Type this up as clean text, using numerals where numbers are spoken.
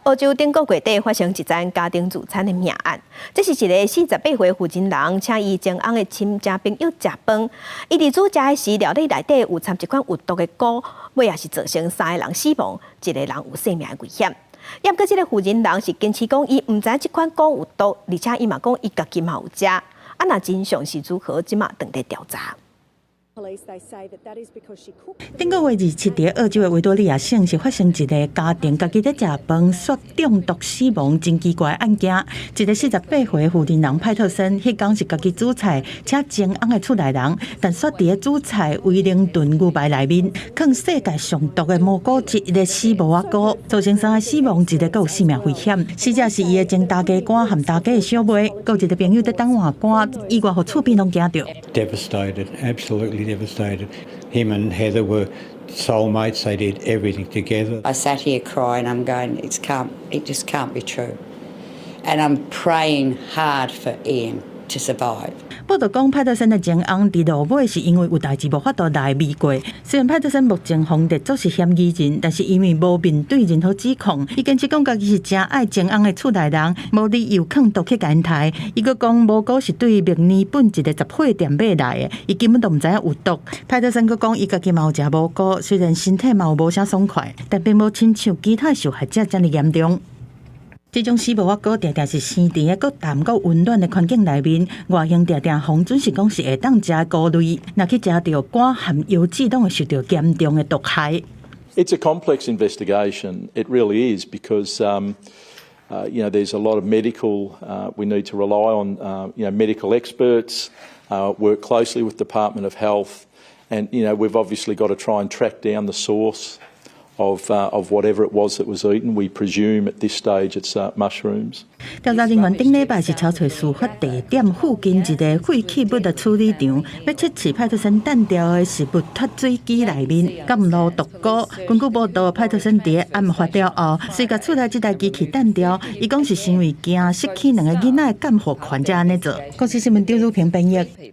澳洲顶个月底发生一桩家庭自残的命案，这是一个48岁负责人，请伊前翁的亲戚朋友食饭，伊伫煮食的时，料理内底有掺一款有毒的菇，尾也是造成3个人死亡，1个人有性命的危险。也过这个负责人是坚持讲伊唔知这款菇有毒，而且伊嘛讲伊家己嘛有食，若真相是如何，即马等待调查。 顶个月27日，澳洲的维多利亚省是发生一个家庭家己在食饭却中毒死亡真奇怪的案件。一个48岁负责人派特森，迄天是家己煮菜，请前翁的厝内人，但却伫咧煮菜威灵顿牛排内面，放世界上毒的蘑菇汁，一个死无仔菇，造成3个死亡，一个有性命危险。死者是伊的前大家官和大家的小妹，佮一个朋友在等换肝，意外互厝边拢惊着。 Devastated, absolutely devastated. Him and Heather were soulmates. They did everything together. I sat here crying. I'm going, it just can't be true. And I'm praying hard for Ian to survive. 报道讲，派特森的前翁伫落尾是因为有代志无法度来美国。虽然派特森目前封立做是嫌疑人，但是因为无面对任何指控，伊坚持讲家己是真爱前翁的厝内人，无理由放毒去烟台。伊阁讲蘑菇是对明尼本一个杂货店买来的，伊根本都唔知影有毒。派特森阁讲，伊家己嘛有食蘑菇，虽然身体嘛有无啥爽快，但并无亲像其他受害者这么严重。 这种死无仔菇常常是生伫个淡佮温暖的环境内面，外形常常防准是讲是会当食的菇类，若去食到肝含油脂，拢会受到严重的毒害。It's a complex investigation. It really is because there's a lot of medical. We need to rely on medical experts, work closely with Department of Health, and we've obviously got to try and track down the source. Of whatever it was that was eaten, we presume at this stage it's mushrooms. 调查人员顶礼拜是抄找事发地点附近一个废弃物的处理场，要测试派特森弹掉的食物脱水机内面敢唔落毒菇。根据报道，派特森伫案发了后，随甲厝内这台机器弹掉，伊讲是因为惊失去2个囡仔的监护权才安尼做。国际新闻张如平编译。